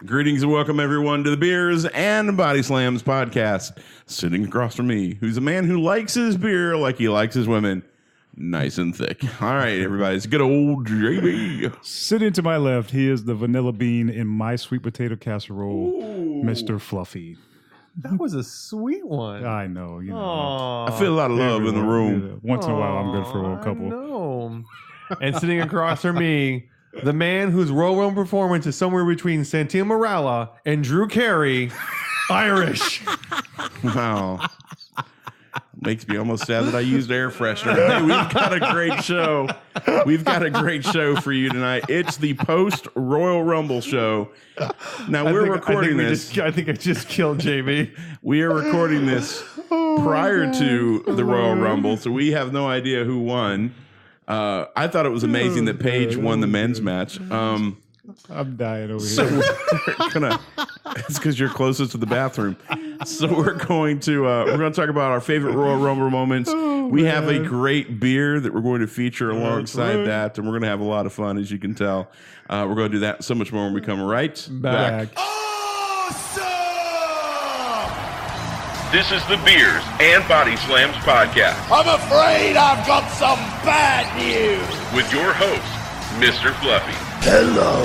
Greetings and welcome everyone to the Beers and Bodyslams podcast. Sitting across from me, who's a man who likes his beer like he likes his women, nice and thick. All right, everybody, it's good old JB. Sitting to my left, he is the vanilla bean in my sweet potato casserole, Mr. Fluffy. That was a sweet one. I know, you know. I feel a lot of love in the room. Once in a while, I'm good for a couple. No. And sitting across from me, the man whose Royal Rumble performance is somewhere between Santino Marella and Drew Carey, Irish. Wow. Makes me almost sad that I used air freshener. Hey, we've got a great show. We've got a great show for you tonight. It's the post Royal Rumble show. Now we're recording this. I think I just killed JB. We are recording this prior to the Royal Rumble, so we have no idea who won. I thought it was amazing that Paige won the men's match. I'm dying over So here. we're gonna. It's because you're closest to the bathroom. So we're going to talk about our favorite Royal Rumble moments. We have a great beer that we're going to feature alongside that, and we're going to have a lot of fun, as you can tell. We're going to do that and so much more when we come right back. Awesome! This is the Beers and Bodyslams podcast I'm afraid I've got some bad news. with your host, Mr. Fluffy, Hello,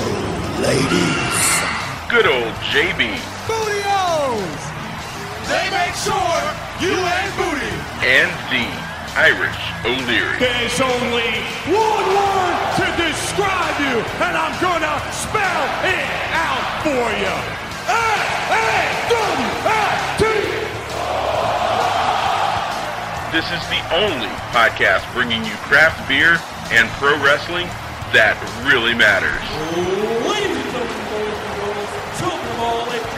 ladies. good old JB, Booty-O's! They make sure you ain't booty. and the Irish O'Leary. There's only one word to describe you, and I'm gonna spell it out for you. A-A-W-S-T! This is the only podcast bringing you craft beer and pro wrestling that really matters. Ladies and gentlemen, boys and girls, children of all ages,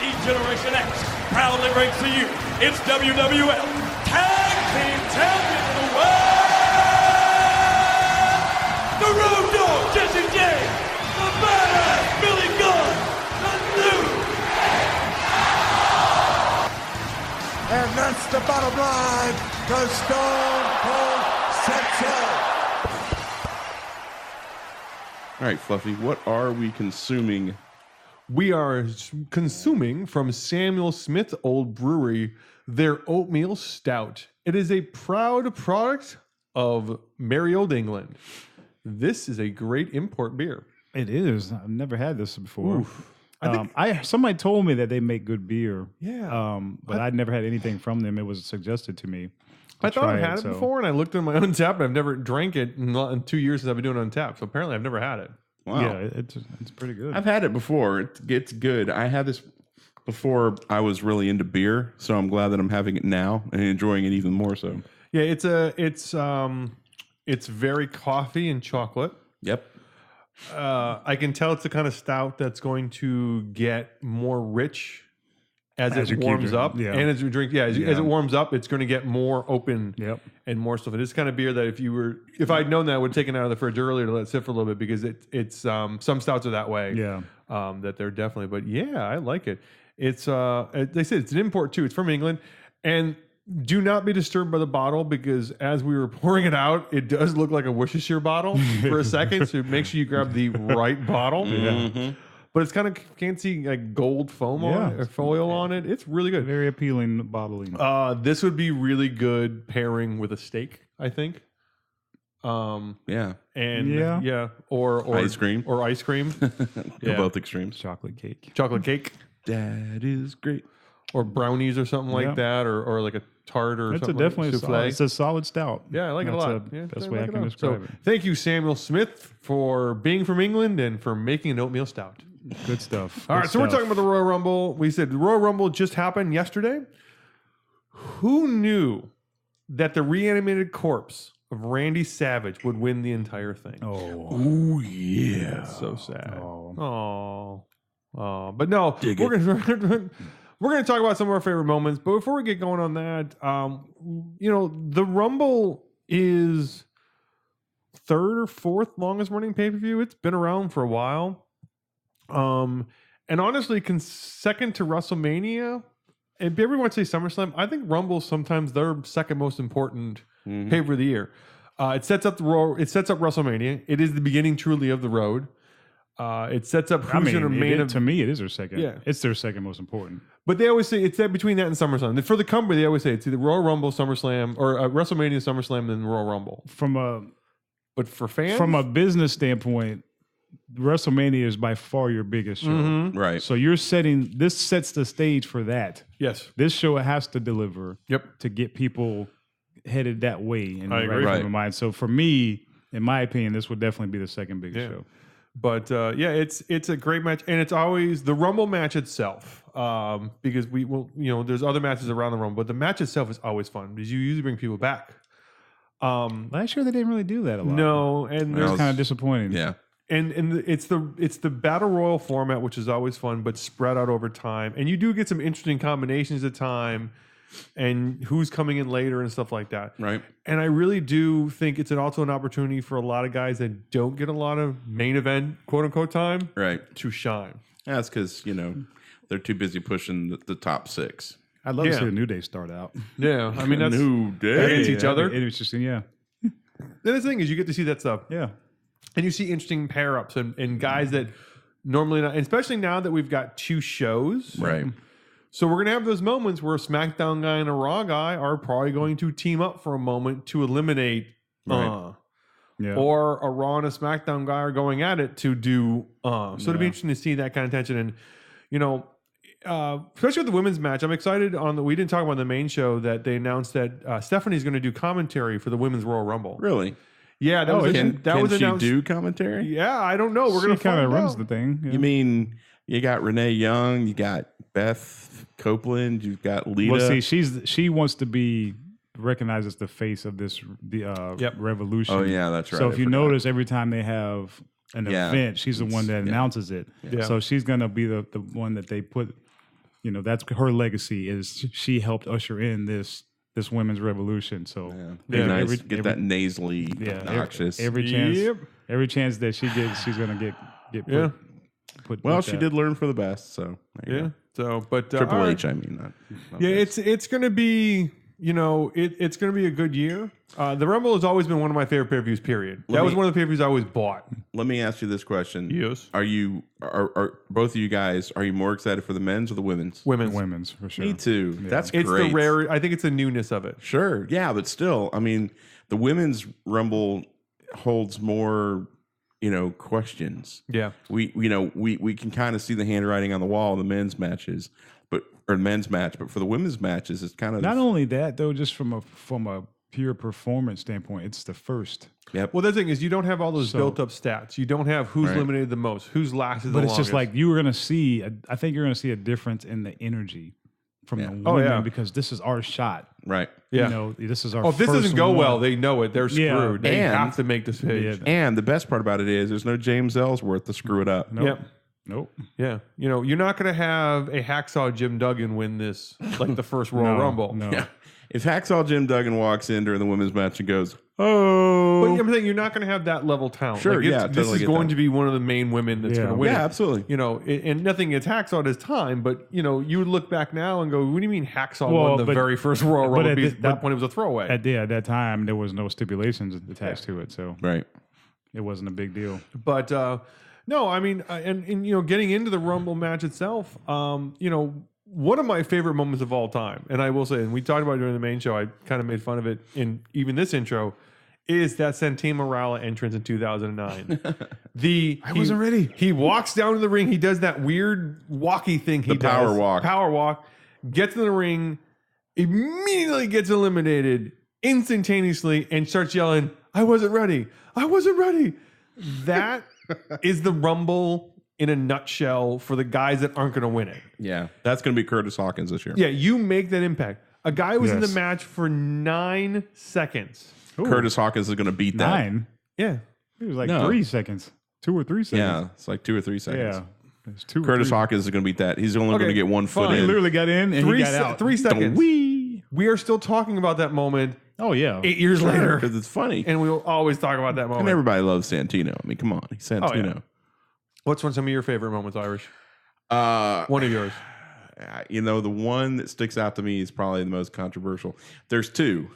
E-Generation X proudly brings to you its WWL Tag Team Champion of the World, the Road Dogg Jesse James, the Badass Billy Gunn, the new. And that's the bottom line, the Stone Cold said so. All right, Fluffy, what are we consuming? We are consuming from Samuel Smith Old Brewery their Oatmeal Stout. It is a proud product of merry old England. This is a great import beer. It is. I've never had this before. Oof. I think Somebody told me that they make good beer. Yeah. But I'd never had anything from them. It was suggested to me. I thought I had it so. before, and I looked in my Untapped, and I've never drank it in 2 years since I've been doing Untapped. So apparently, I've never had it. Wow. Yeah, it's pretty good. I've had it before. It's good. I had this before I was really into beer, so I'm glad that I'm having it now and enjoying it even more so. Yeah, it's very coffee and chocolate. Yep. I can tell it's the kind of stout that's going to get more rich as you it keep warms drinking. up, Yeah. and as you drink. As it warms up, it's going to get more open. Yep. And more stuff. It is kind of beer that if I'd known that, I would have taken it out of the fridge earlier to let it sit for a little bit, because it's some stouts are that way. Yeah. That they're definitely. But yeah, I like it. It's they said it's an import too. It's from England, and do not be disturbed by the bottle, because as we were pouring it out, it does look like a Worcestershire bottle for a second. So make sure you grab the right bottle. Mm-hmm. But it's kind of fancy, like gold foam on it, or foil on it. It's really good. Very appealing bottling. This would be really good pairing with a steak, I think. Yeah. And Yeah. or Ice cream. or ice cream, Go both extremes. Chocolate cake. chocolate cake, That is great. or brownies or something like Yeah. that, or like a tart or It's a something. definitely like souffle. it's a solid stout. Yeah, I like it a That's lot. the Yeah, best I way like I it can a lot. describe So, it. thank you, Samuel Smith, for being from England and for making an oatmeal stout. Good stuff. All right, so we're talking about the Royal Rumble. We said the Royal Rumble just happened yesterday. Who knew that the reanimated corpse of Randy Savage would win the entire thing? Oh, yeah. So sad. Oh. Oh. But no, we're gonna talk about some of our favorite moments. But before we get going on that, the Rumble is third or fourth longest running pay-per-view. It's been around for a while. And honestly, second to WrestleMania, and everyone say SummerSlam. I think Rumble sometimes their second most important pay-per-view of the year. It sets up WrestleMania. It is the beginning truly of the road. It sets up who's going to main to me, it is their second. Yeah. It's their second most important. But they always say it's that between that and SummerSlam. For the company, they always say it's either Royal Rumble, SummerSlam, or WrestleMania, SummerSlam, then Royal Rumble. But for fans, from a business standpoint, WrestleMania is by far your biggest show. Mm-hmm. Right. So this sets the stage for that. Yes. This show has to deliver. Yep. To get people headed that way in I the agree. right frame Right. of mind. So for me, in my opinion, this would definitely be the second biggest show. But it's a great match, and it's always the Rumble match itself. Because we will, there's other matches around the Rumble, but the match itself is always fun because you usually bring people back. Last year they didn't really do that a lot. No, and It was kind of disappointing. Yeah. And it's the battle royal format, which is always fun, but spread out over time. And you do get some interesting combinations of time, and who's coming in later and stuff like that. Right. And I really do think it's also an opportunity for a lot of guys that don't get a lot of main event quote unquote time, Right. to shine. That's because they're too busy pushing the top 6. I'd love to Yeah. see the New Day start out. Yeah, I mean that's New Day. against each other. It was interesting, yeah. The thing is, you get to see that stuff. Yeah. And you see interesting pair ups and guys that normally not, and especially now that we've got 2 shows. Right. So we're going to have those moments where a SmackDown guy and a Raw guy are probably going to team up for a moment to eliminate, Right. Yeah. or a Raw and a SmackDown guy are going at it to do. So it'd be interesting to see that kind of tension. And, especially with the women's match, I'm excited we didn't talk about the main show that they announced that Stephanie's going to do commentary for the Women's Royal Rumble. Really? Yeah, that was Can she announced. do commentary? Yeah, I don't know. We're She going to kind find of runs out. the thing. Yeah. You mean you got Renee Young, you got Beth Copeland, you've got Lita. Well, see, she wants to be recognized as the face of the revolution. Oh, yeah, that's right. So I if you forgot. notice, every time they have an Yeah. event, she's the one that announces it. Yeah. So she's gonna be the one that they put. That's her legacy. Is she helped usher in this women's revolution? So Be nice. Get that nasally, obnoxious. every chance, Yep. every chance that she gets, she's gonna get put. Yeah. Put Well, with she that. did learn for the best. So there you Yeah. go. So, but Triple all right. H, I mean. Not Yeah, this. it's going to be, it's going to be a good year. The Rumble has always been one of my favorite pay-per-views, period. That was one of the pay-per-views I always bought. Let me ask you this question. Yes. Are both of you guys, are you more excited for the men's or the women's? women's for sure. Me too. That's It's great. the rare, I think it's the newness of it. Sure. Yeah, but still, I mean, the women's Rumble holds more, questions. Yeah. We can kind of see the handwriting on the wall in the men's matches, or men's match, but for the women's matches, it's kind of Not only that, though, just from a pure performance standpoint, it's the first. Yep. Well, the thing is, you don't have all those built-up stats. You don't have who's Right. eliminated the most, who's lasted the But it's longest. just like you were going to see. I think you're going to see a difference in the energy from the women Oh, yeah. because this is our shot. right. Yeah. This is our. Oh, if this first doesn't go one. well, they know it. They're Yeah. screwed. They And- have to make this page. Yeah. And the best part about it is there's no James Ellsworth to screw it up. Nope. Yep. Nope. Yeah. You're not going to have a hacksaw Jim Duggan win this, like the first Royal No, Rumble. No. Yeah. If Hacksaw Jim Duggan walks in during the women's match and goes, "Oh," But I'm saying you're not going to have that level talent. Sure, Like, yeah, this totally is get going that. to be one of the main women that's Yeah. going to win. yeah, it. absolutely. And nothing against Hacksaw at his time, but you would look back now and go, "What do you mean Hacksaw Well, won the but- very first Royal but Rumble?" at Because the- at that but- point, it was a throwaway. At that time, there was no stipulations attached to it, so Right. it wasn't a big deal. But no, I mean, and getting into the Rumble match itself, one of my favorite moments of all time, and I will say, and we talked about it during the main show, I kind of made fun of it in even this intro, is that Santino Marella entrance in 2009. I wasn't ready. He walks down to the ring. He does that weird walkie thing. He The power does. walk. Power walk. Gets in the ring. Immediately gets eliminated instantaneously and starts yelling, "I wasn't ready. I wasn't ready." That is the Rumble in a nutshell for the guys that aren't going to win it. Yeah. That's going to be Curtis Hawkins this year. Yeah, you make that impact. A guy was in the Yes. match for 9 seconds. Curtis Hawkins is going to beat that. 9. Yeah. It was like No. 3 seconds, 2 or 3 seconds. Yeah. It's like 2 or 3 seconds. Yeah. It's 2 Curtis or 3. Hawkins is going to beat that. He's only Okay, going to get 1 foot fine. He in. literally got in and he got out. 3 seconds. Wee. We are still talking about that moment Oh yeah. 8 years later. Because it's funny. And we will always talk about that And moment. everybody loves Santino. I mean, come on. He's Santino. What's some of your favorite moments, Irish? Uh, One of yours. the one that sticks out to me is probably the most controversial. There's 2.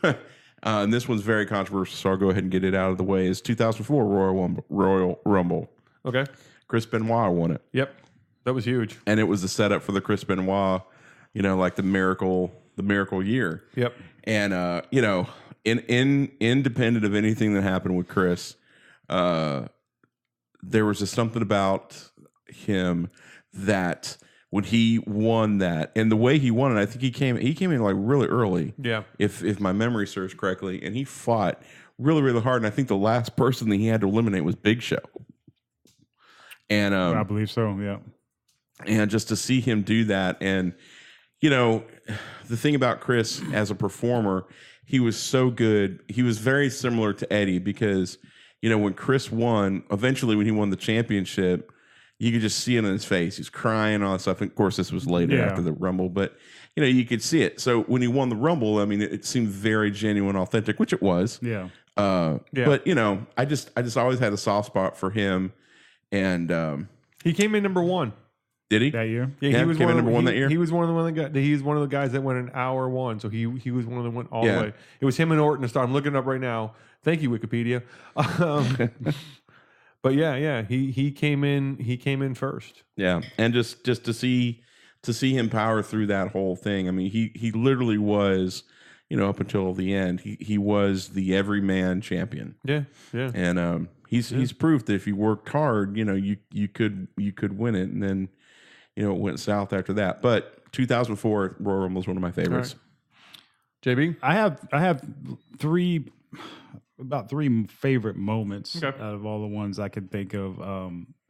And this one's very controversial, so I'll go ahead and get it out of the way. Is 2004 Royal Rumble. Okay. Chris Benoit won it. Yep. That was huge. And it was the setup for the Chris Benoit, like the miracle year. Yep. And in independent of anything that happened with Chris, there was just something about him that when he won that, and the way he won it, I think he came in like really early. Yeah. If my memory serves correctly, and he fought really, really hard. And I think the last person that he had to eliminate was Big Show. And I believe so. Yeah. And just to see him do that, and the thing about Chris as a performer, he was so good. He was very similar to Eddie because when Chris won, eventually when he won the championship, you could just see it in his face. He's crying, all that stuff. And of course, this was later after the Rumble, but you could see it. So when he won the Rumble, I mean, it seemed very genuine, authentic, which it was. Yeah. But I just always had a soft spot for him, and he came in number 1. Did he That year? Yeah, he was came in number 1 that year. He was one of the guys that went an hour 1. So he was one of them went all the way. It was him and Orton to start. I'm looking it up right now. Thank you, Wikipedia. But he came in first. Yeah, and just to see him power through that whole thing. I mean, he literally was, up until the end, he was the everyman champion. Yeah, yeah. And he's proof that if you worked hard, you could win it. And then it went south after that. But 2004 Royal Rumble was one of my favorites. Right. JB, I have about three favorite moments out of all the ones I could think of.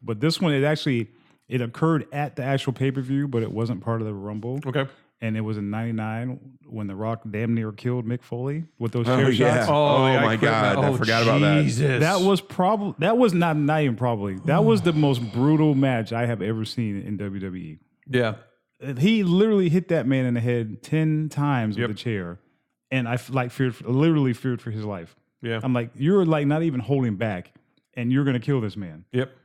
But this one, it occurred at the actual pay-per-view, but it wasn't part of the Rumble. Okay. And it was in '99 when The Rock damn near killed Mick Foley with those chair shots. Oh my God. I forgot about that. That was not even probably. That was the most brutal match I have ever seen in WWE. Yeah. He literally hit that man in the head 10 times with a chair. And I literally feared for his life. Yeah. I'm like, you're like not even holding back and you're going to kill this man. Yep.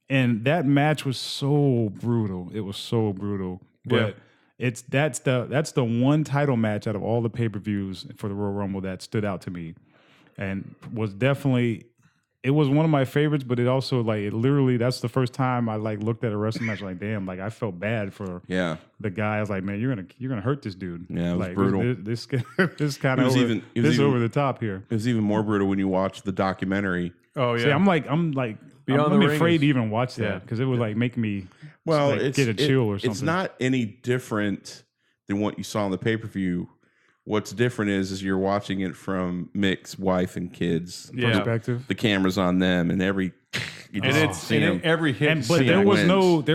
And that match was so brutal. It was so brutal. But that's the one title match out of all the pay-per-views for the Royal Rumble that stood out to me, and was definitely, it was one of my favorites. But it also that's the first time I looked at a wrestling match damn, I felt bad for the guy. I was like, man, you're gonna hurt this dude. Yeah, it was brutal. This kind of over the top here. It was even more brutal when you watch the documentary. Oh yeah. See, I'm afraid to even watch that because it would make me get a chill or something. It's not any different than what you saw on the pay-per-view. What's different is you're watching it from Mick's wife and kids perspective. The camera's on them, and every every hit. But there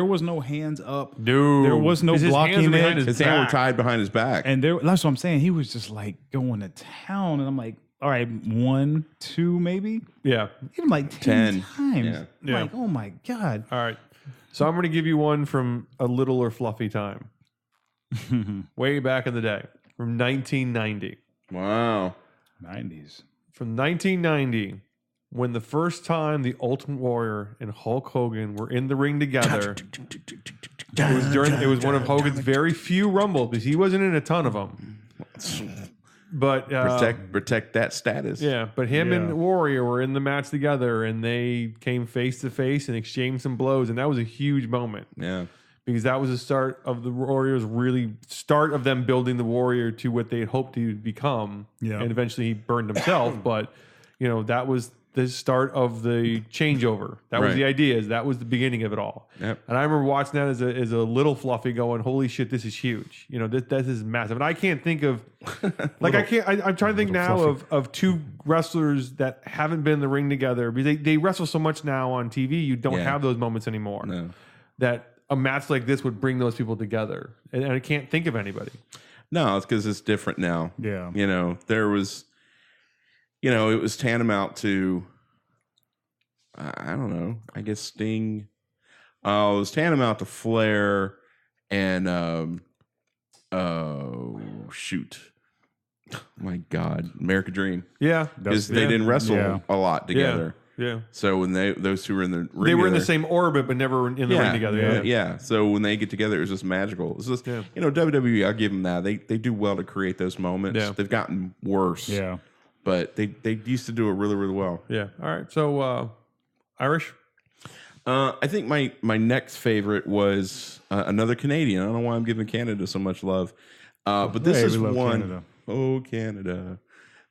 was no hands up. No, there was no blocking it. His hands were tied behind his back, and that's what I'm saying. He was just going to town, and I'm like, all right, 1, 2, maybe. Yeah, even 10 times. Yeah. Oh my God. All right. So I'm going to give you one from a littler fluffy time. Way back in the day. From 1990. Wow. 90s. From 1990, when the first time the Ultimate Warrior and Hulk Hogan were in the ring together. It was one of Hogan's very few Rumbles because he wasn't in a ton of them. But protect that status. Yeah, but him and Warrior were in the match together, and they came face to face and exchanged some blows, and that was a huge moment. Yeah, because that was the start of the Warriors, start of them building the Warrior to what they had hoped to become. Yeah, and eventually he burned himself, but that was the start of the changeover. That was the idea. That was the beginning of it all. Yep. And I remember watching that as a little fluffy, going, "Holy shit, this is huge! This is massive." And I can't think of I'm trying to think now of two wrestlers that haven't been in the ring together because they wrestle so much now on TV. You don't have those moments anymore. No. That a match like this would bring those people together, and I can't think of anybody. No, it's because it's different now. Yeah, there was. It was tantamount to, I don't know, I guess Sting. It was tantamount to Flair and, shoot. Oh my God. American Dream. Yeah. Because they didn't wrestle a lot together. Yeah. So when those two were in the ring they were in the same orbit, but never in the ring together. Yeah. So when they get together, it was just magical. It's just, WWE, I'll give them that. They do well to create those moments. Yeah. They've gotten worse. Yeah. But they used to do it really, really well. Yeah. All right. So, Irish? I think my next favorite was another Canadian. I don't know why I'm giving Canada so much love, but this is we love one. Canada. Oh, Canada!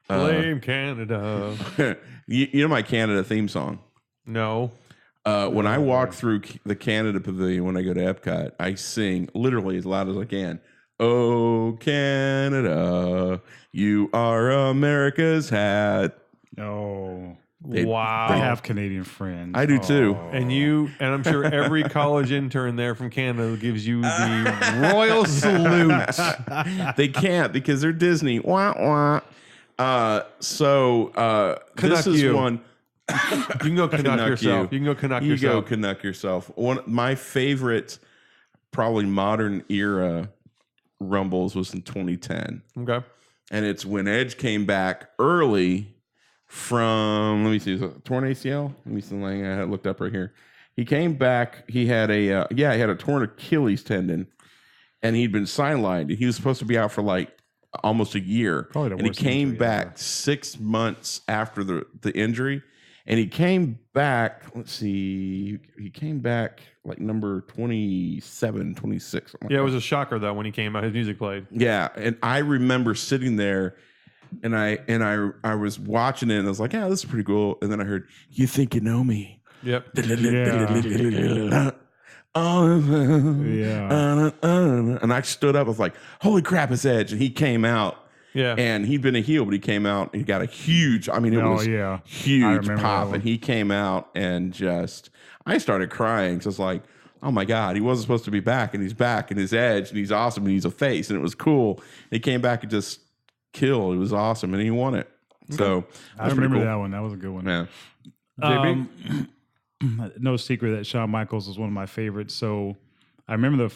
Blame Canada. You know my Canada theme song. No. When I walk through the Canada Pavilion when I go to Epcot, I sing literally as loud as I can. Oh, Canada, you are America's hat. Oh, Wow. I have Canadian friends. I do too. And I'm sure every college intern there from Canada gives you the royal salute. They can't because they're Disney. Wah, wah. This is you. one. You can go Canuck yourself. You can go Canuck You yourself. go Canuck yourself. One my favorite, probably modern era Rumbles was in 2010. Okay. And it's when Edge came back early from, let me see, torn ACL? Let me see, I had it looked up right here. He came back, he had a torn Achilles tendon, and he'd been sidelined. He was supposed to be out for like almost a year. Probably the and he worst came injury back ever. 6 months after the injury. And he came back, let's see, he came back like number 27, 26. Yeah, it was a shocker though when he came out. His music played. Yeah, and I remember sitting there, and I was watching it, and I was like, "Yeah, this is pretty cool." And then I heard, "You think you know me?" Yep. Yeah. And I stood up. I was like, "Holy crap, it's Edge!" And he came out. Yeah. And he'd been a heel, but he came out and he got a huge. I mean, it Oh, was yeah. I huge remember that pop, one. and he came out and I started crying. So I was like, oh my God, he wasn't supposed to be back, and he's back, and he's Edge, and he's awesome, and he's a face, and it was cool. He came back and just killed. It was awesome, and he won it. So I remember that one. That was a good one. Yeah. JB? No secret that Shawn Michaels was one of my favorites. So I remember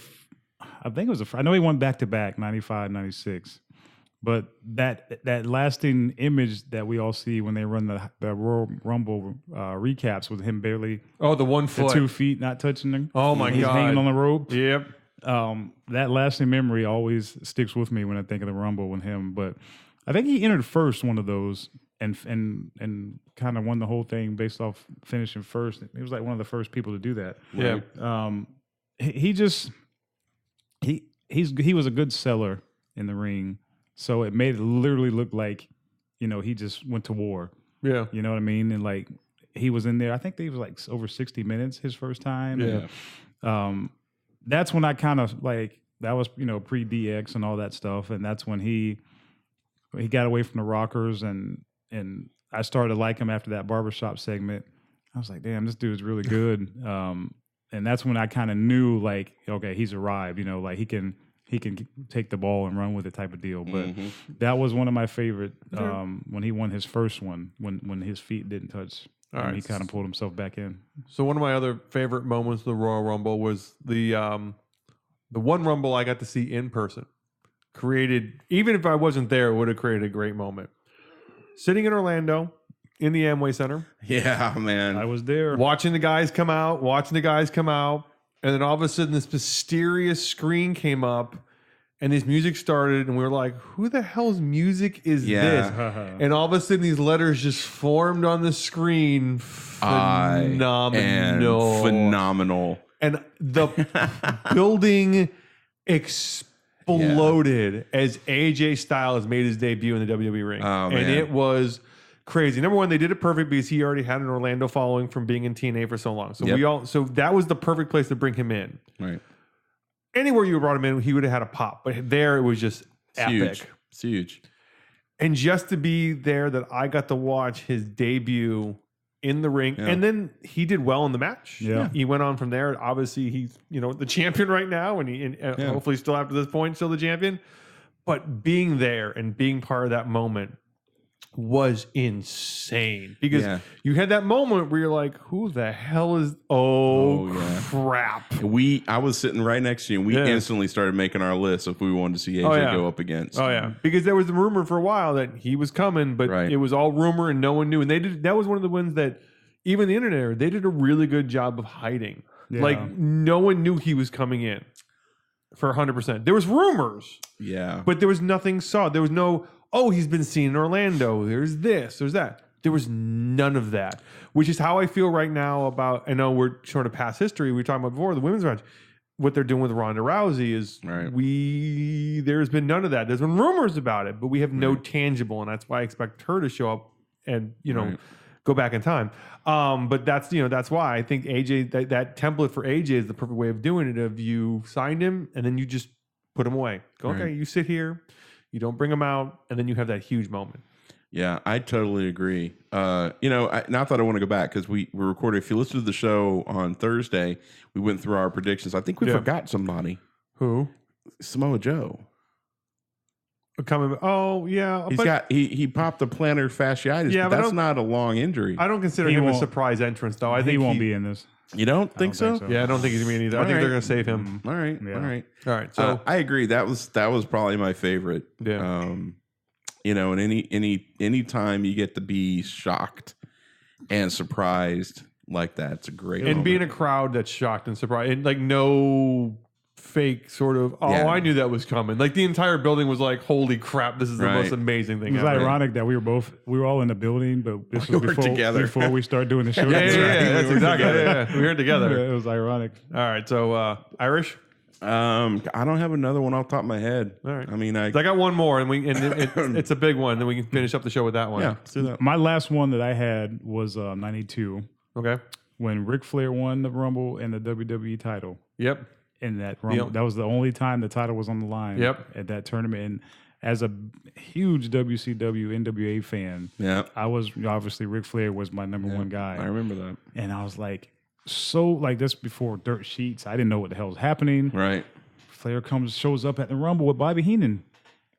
I think it was I know he won back to back, 95, 96. But that lasting image that we all see when they run the Royal Rumble recaps with him barely Oh, the 1 the foot. 2 feet not touching him. Oh, my He's God. hanging on the rope. Yep. That lasting memory always sticks with me when I think of the Rumble with him. But I think he entered first one of those and kind of won the whole thing based off finishing first. He was like one of the first people to do that. Yeah. He was a good seller in the ring. So it made it literally look like, he just went to war. Yeah. You know what I mean? And like he was in there. I think he was like over 60 minutes his first time. Yeah. And, that's when I kind of like that was pre DX and all that stuff. And that's when he got away from the Rockers and I started to like him after that barbershop segment. I was like, damn, this dude's really good. And that's when I kind of knew like, okay, he's arrived. Like he can take the ball and run with it type of deal. But that was one of my favorite when he won his first one, when his feet didn't touch. All right. He kind of pulled himself back in. So one of my other favorite moments of the Royal Rumble was the one Rumble I got to see in person. Created, even if I wasn't there, it would have created a great moment. Sitting in Orlando in the Amway Center, Yeah, man. I was there. watching the guys come out, and then all of a sudden this mysterious screen came up and this music started, and we were like, who the hell's music is Yeah. this? And all of a sudden these letters just formed on the screen. Phenomenal. And the building exploded as AJ Styles made his debut in the WWE ring. Oh, and man. it was crazy. Number one, they did it perfect because he already had an Orlando following from being in TNA for so long. So Yep. so that was the perfect place to bring him in. Right. Anywhere you brought him in, he would have had a pop. But there it was just epic. Huge. It's huge. And just to be there that I got to watch his debut in the ring. Yeah. And then he did well in the match. Yeah. He went on from there. Obviously, he's the champion right now, and hopefully still after this point, still the champion. But being there and being part of that moment was insane because Yeah. you had that moment where you're like, who the hell is crap. I was sitting right next to you, and we instantly started making our list if we wanted to see AJ go up against. Oh yeah, because there was the rumor for a while that he was coming, but Right. it was all rumor and no one knew. And that was one of the ones that even the internet, they did a really good job of hiding. Yeah. Like no one knew he was coming in for 100%. There was rumors, Yeah. but there was nothing saw. There was no, oh, he's been seen in Orlando. There's this, there's that. There was none of that, which is how I feel right now about, I know we're sort of past history. We were talking about before the women's match. What they're doing with Ronda Rousey is there's been none of that. There's been rumors about it, but we have no tangible. And that's why I expect her to show up and, go back in time. But that's why I think AJ, that template for AJ is the perfect way of doing it. Of you signed him and then you just put him away. Go, okay, you sit here, you don't bring him out, and then you have that huge moment. Yeah, I totally agree. Not that I want to go back because we recorded. If you listen to the show on Thursday, we went through our predictions. I think we forgot somebody. Who? Samoa Joe. Coming. Oh yeah, he popped a plantar fasciitis. Yeah, but that's not a long injury. I don't consider him a surprise entrance though. I think he won't be in this. You don't think so? Yeah, I don't think he's gonna be in either. I think they're gonna save him. All right. All right. So I agree. That was probably my favorite. Yeah. And any time you get to be shocked and surprised like that, it's a great moment. Being a crowd that's shocked and surprised, and like no fake sort of, I knew that was coming. Like the entire building was like, holy crap, this is the most amazing thing. It was ironic that we were all in the building, but this was before we started doing the show. That's exactly. Yeah, we were together. Yeah, it was ironic. All right, so Irish. I don't have another one off the top of my head. All right. I mean, I got one more, and it's a big one. Then we can finish up the show with that one. Yeah, let's do that. My last one that I had was 92. Okay. When Ric Flair won the Rumble and the WWE title. Yep. In that Rumble, that was the only time the title was on the line. Yep. At that tournament, and as a huge WCW NWA fan, I was obviously Ric Flair was my number one guy. I remember that, and I was like. So like this before Dirt Sheets, I didn't know what the hell was happening. Right. Flair shows up at the Rumble with Bobby Heenan.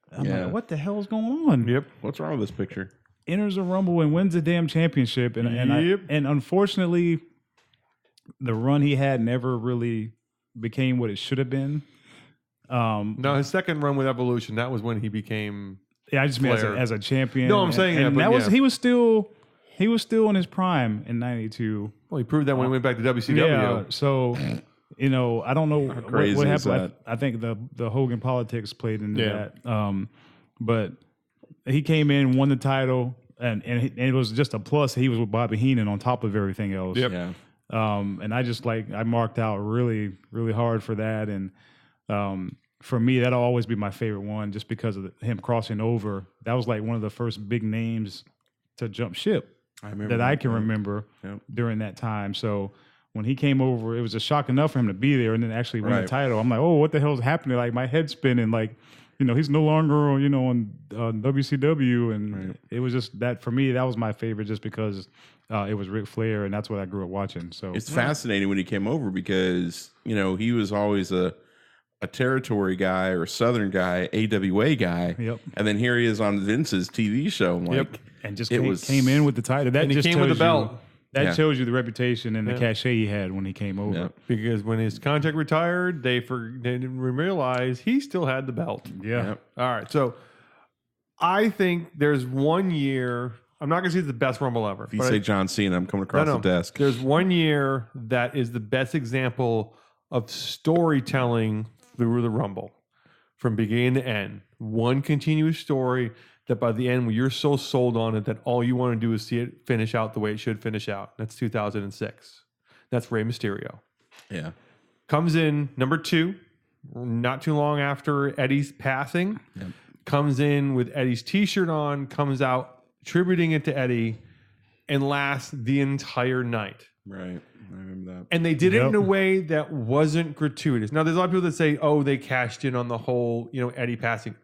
I'm like, what the hell is going on? Yep. What's wrong with this picture? Enters the Rumble and wins the damn championship. And unfortunately, the run he had never really became what it should have been. No, his second run with Evolution, that was when he became. Yeah, I just mean as a champion. No, I'm saying that was he was still in his prime in 92. Well, he proved that when he went back to WCW. Yeah, so, I don't know what happened. I think the Hogan politics played into that. But he came in, won the title, and it was just a plus. He was with Bobby Heenan on top of everything else. Yep. Yeah. And I marked out really, really hard for that. And for me, that'll always be my favorite one just because of him crossing over. That was like one of the first big names to jump ship. I can remember during that time. So when he came over, it was a shock enough for him to be there and then actually win the title. I'm like, oh, what the hell is happening? Like my head's spinning. Like, he's no longer, on WCW. And it was just that for me, that was my favorite just because it was Ric Flair and that's what I grew up watching. So it's fascinating when he came over because, he was always a territory guy or a Southern guy, AWA guy. Yep. And then here he is on Vince's TV show. I'm like, and just came in with the title. That just came with the belt. That shows you the reputation and the cachet he had when he came over. Yeah. Because when his contract retired, they didn't realize he still had the belt. Yeah. Yep. All right. So I think there's 1 year. I'm not going to say it's the best Rumble ever. If you say John Cena, I'm coming across the desk. There's 1 year that is the best example of storytelling through the Rumble from beginning to end. One continuous story that by the end, when you're so sold on it that all you want to do is see it finish out the way it should finish out. That's 2006. That's Rey Mysterio. Yeah. Comes in number 2, not too long after Eddie's passing. Yep. Comes in with Eddie's t-shirt on, comes out attributing it to Eddie, and lasts the entire night. Right. I remember that. And they did it in a way that wasn't gratuitous. Now, there's a lot of people that say, oh, they cashed in on the whole, Eddie passing.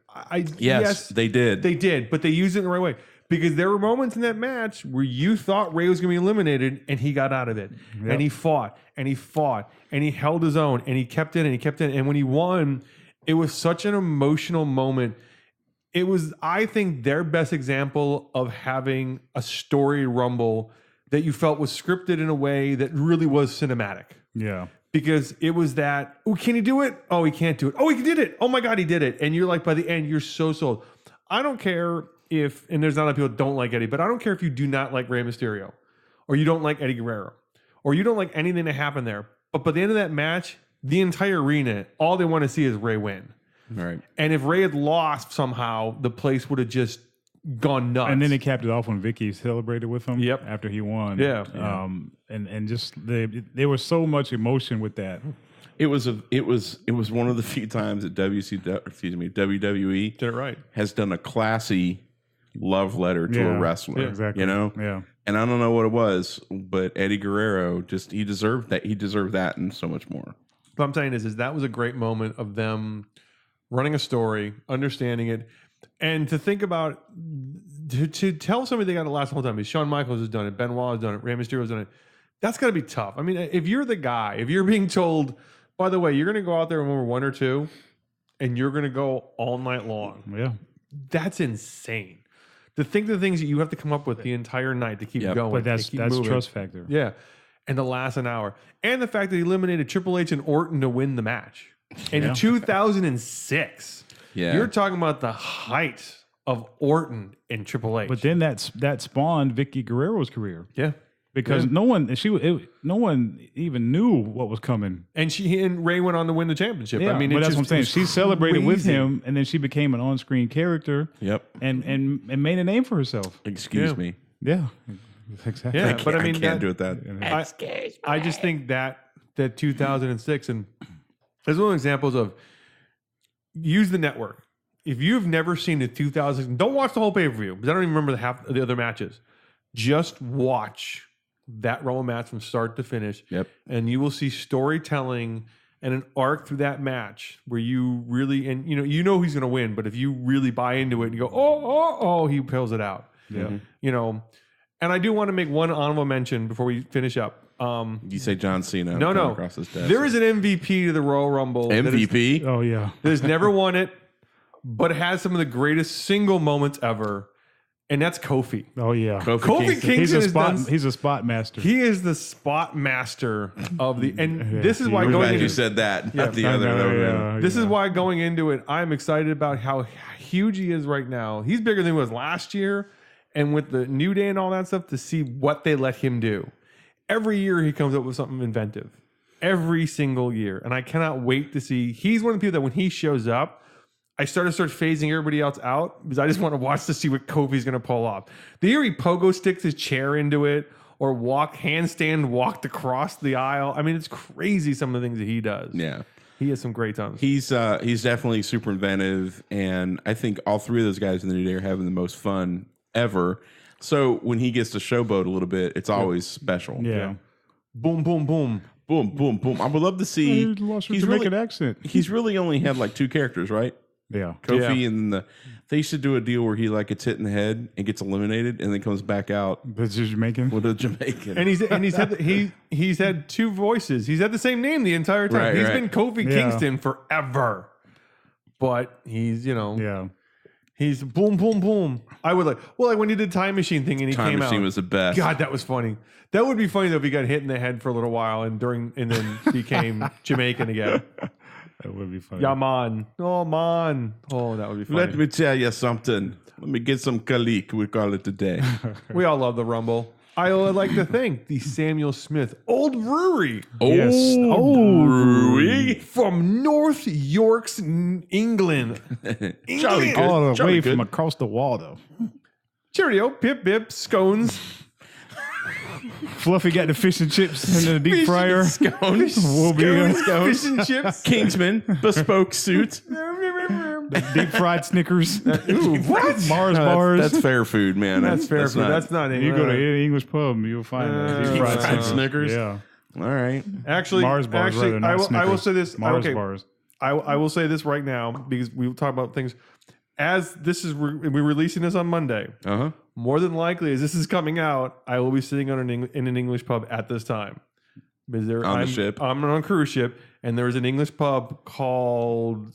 Yes, they did. They did, but they used it in the right way. Because there were moments in that match where you thought Ray was going to be eliminated, and he got out of it. Yep. And he fought, and he fought, and he held his own, and he kept it, and he kept it. And when he won, it was such an emotional moment. It was, I think, their best example of having a story Rumble that you felt was scripted in a way that really was cinematic. Yeah. Because it was that, oh, can he do it? Oh, he can't do it. Oh, he did it. Oh my God, he did it. And you're like, by the end, you're so sold. I don't care if, and there's not a lot of people that don't like Eddie, but I don't care if you do not like Rey Mysterio, or you don't like Eddie Guerrero, or you don't like anything that happened there. But by the end of that match, the entire arena, all they want to see is Rey win. Right. And if Rey had lost somehow, the place would have just gone nuts. And then they capped it off when Vicky celebrated with him. Yep. After he won. Yeah. And just there was so much emotion with that. It was one of the few times that WWE did it right. has done a classy love letter to a wrestler. Yeah, exactly. You know? Yeah. And I don't know what it was, but Eddie Guerrero he deserved that. He deserved that and so much more. What I'm saying is that was a great moment of them running a story, understanding it, and to think about to tell somebody they got to last the whole time. Shawn Michaels has done it, Benoit has done it, Rey Mysterio has done it. That's got to be tough. I mean, if you're the guy, if you're being told, by the way, you're going to go out there in number 1 or 2, and you're going to go all night long. Yeah. That's insane. To think the things that you have to come up with the entire night to keep going. But that's moving. trust factor. Yeah. And to last an hour. And the fact that he eliminated Triple H and Orton to win the match. In 2006. Yeah. You're talking about the height of Orton and Triple H. But then that spawned Vicky Guerrero's career. Yeah. Because no one even knew what was coming. And she and Ray went on to win the championship. Yeah, I mean, but that's what I'm saying. She celebrated with crazy. him, and then she became an on-screen character. Yep. And made a name for herself. Excuse me. Yeah. Exactly. Yeah, but I mean, I can't do it that. I just think that 2006, and there's one of the examples of use the network. If you've never seen the 2000, don't watch the whole pay-per-view because I don't even remember half the other matches. Just watch that Rumble match from start to finish. Yep. And you will see storytelling and an arc through that match where you really, and you know he's going to win, but if you really buy into it and you go, oh, he pulls it out. Yeah. And I do want to make one honorable mention before we finish up. You say John Cena? No. Across his desk. There is an MVP to the Royal Rumble. MVP. Oh yeah. That has never won it, but has some of the greatest single moments ever. And that's Kofi. Oh yeah. Kofi Kingston he's a spot master. He is the spot master of the. And this is why I'm going glad into you said that. Not the other. This is why going into it, I'm excited about how huge he is right now. He's bigger than he was last year, and with the New Day and all that stuff, to see what they let him do. Every year he comes up with something inventive. Every single year, and I cannot wait to see. He's one of the people that when he shows up, I start phasing everybody else out because I just want to watch to see what Kofi's going to pull off. The year he pogo sticks his chair into it or handstand walked across the aisle. I mean, it's crazy some of the things that he does. Yeah. He has some great times. He's definitely super inventive, and I think all three of those guys in the New Day are having the most fun ever. So when he gets to showboat a little bit, it's always special. Yeah. Boom, boom, boom. Boom, boom, boom. I would love to see. He lost his Jamaican accent. He's really only had like 2 characters, right? Yeah. Kofi and they used to do a deal where he like gets hit in the head and gets eliminated and then comes back out That's just Jamaican. with a Jamaican. And he's had 2 voices. He's had the same name the entire time. Right, He's right. been Kofi Yeah. Kingston forever. But he's, Yeah. he's boom, boom, boom. I would like when he did Time Machine thing and he Time came Machine out. was the best. God, that was funny. That would be funny though if he got hit in the head for a little while and then became Jamaican again. That would be funny. Yeah, man. Oh, man. Oh, that would be funny. Let me tell you something. Let me get some Kalik, we call it today. We all love the Rumble. I would like to thank the Samuel Smith Old Brewery Yes. Old Brewery. from North York's England. Jolly good. All the Jolly way good. from across the water. Cheerio, pip, pip, scones. Fluffy got the fish and chips in the deep fryer. Scones. We'll be Fish and chips. Kingsman, bespoke suit. deep fried Snickers. Ooh, what? Mars No, bars. that's fair food, man. That's fair food. That's not you go to any English pub, you'll find that. Deep fried Snickers. Yeah. All right. Actually, Mars bars rather, not I will Snickers. say this. Mars okay, bars. I will say this right now because we will talk about things. As this is, we're releasing this on Monday. Uh-huh. More than likely, as this is coming out, I will be sitting on in an English pub at this time. Because On the ship. I'm on a cruise ship, and there's an English pub called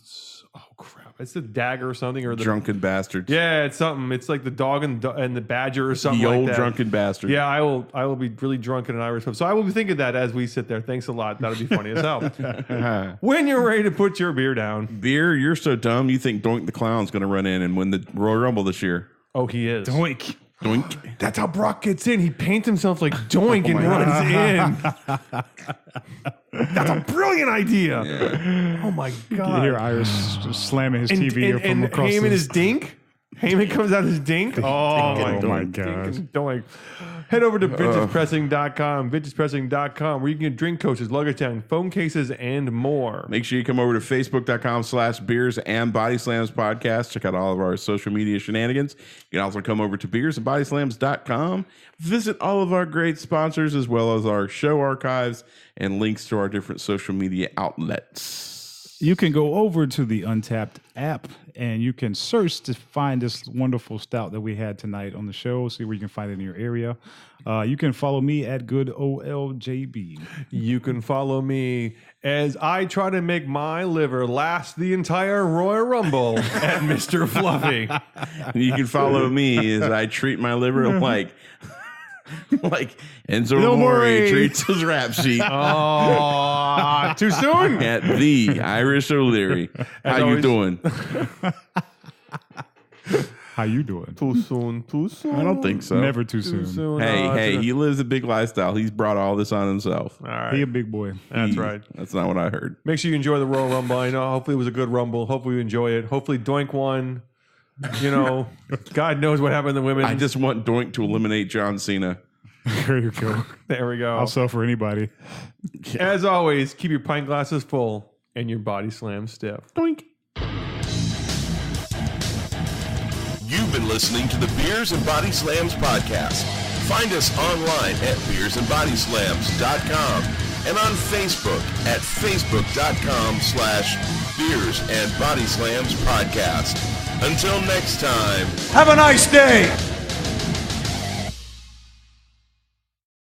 it's the Dagger or something, or the Drunken Bastards. Yeah, it's something. It's like the dog and the badger or something The like old that. Drunken Bastard. Yeah, I will be really drunk in an Irish pub. So I will be thinking that as we sit there. Thanks a lot. That'll be funny as hell. When you're ready to put your beer down. Beer, you're so dumb. You think Doink the Clown's going to run in and win the Royal Rumble this year. Oh, he is. Doink. Doink. That's how Brock gets in. He paints himself like Doink and runs in. That's a brilliant idea. Yeah. Oh my You God. hear Iris slamming his TV from and across him the and his dink. Heyman comes out as Dink. Oh my gosh. Doink. Head over to vintagepressing.com, vintagepressing.com, where you can get drink coasters, luggage stand, phone cases, and more. Make sure you come over to facebook.com/beers and Body Slams podcast. Check out all of our social media shenanigans. You can also come over to beersandbodyslams.com. Visit all of our great sponsors as well as our show archives and links to our different social media outlets. You can go over to the Untapped app and you can search to find this wonderful stout that we had tonight on the show. See where you can find it in your area. You can follow me at GoodOLJB. You can follow me as I try to make my liver last the entire Royal Rumble at Mr. Fluffy. You can follow me as I treat my liver like Enzo Amore treats his rap sheet. Oh, too soon? At the Irish O'Leary. How you doing? How you doing? Too soon. I don't think so. Never too soon. Hey, he lives a big lifestyle. He's brought all this on himself. All right. He a big boy. That's right. That's not what I heard. Make sure you enjoy the Royal Rumble. I know. Hopefully it was a good Rumble. Hopefully you enjoy it. Hopefully Doink won. You know, God knows what happened to women. I just want Doink to eliminate John Cena. There you go. There we go. I'll sell for anybody. As always, keep your pint glasses full and your body slam stiff. Doink. You've been listening to the Beers and Body Slams podcast. Find us online at beersandbodyslams.com and on Facebook at facebook.com/Beers and Body Slams podcast. Until next time. Have a nice day.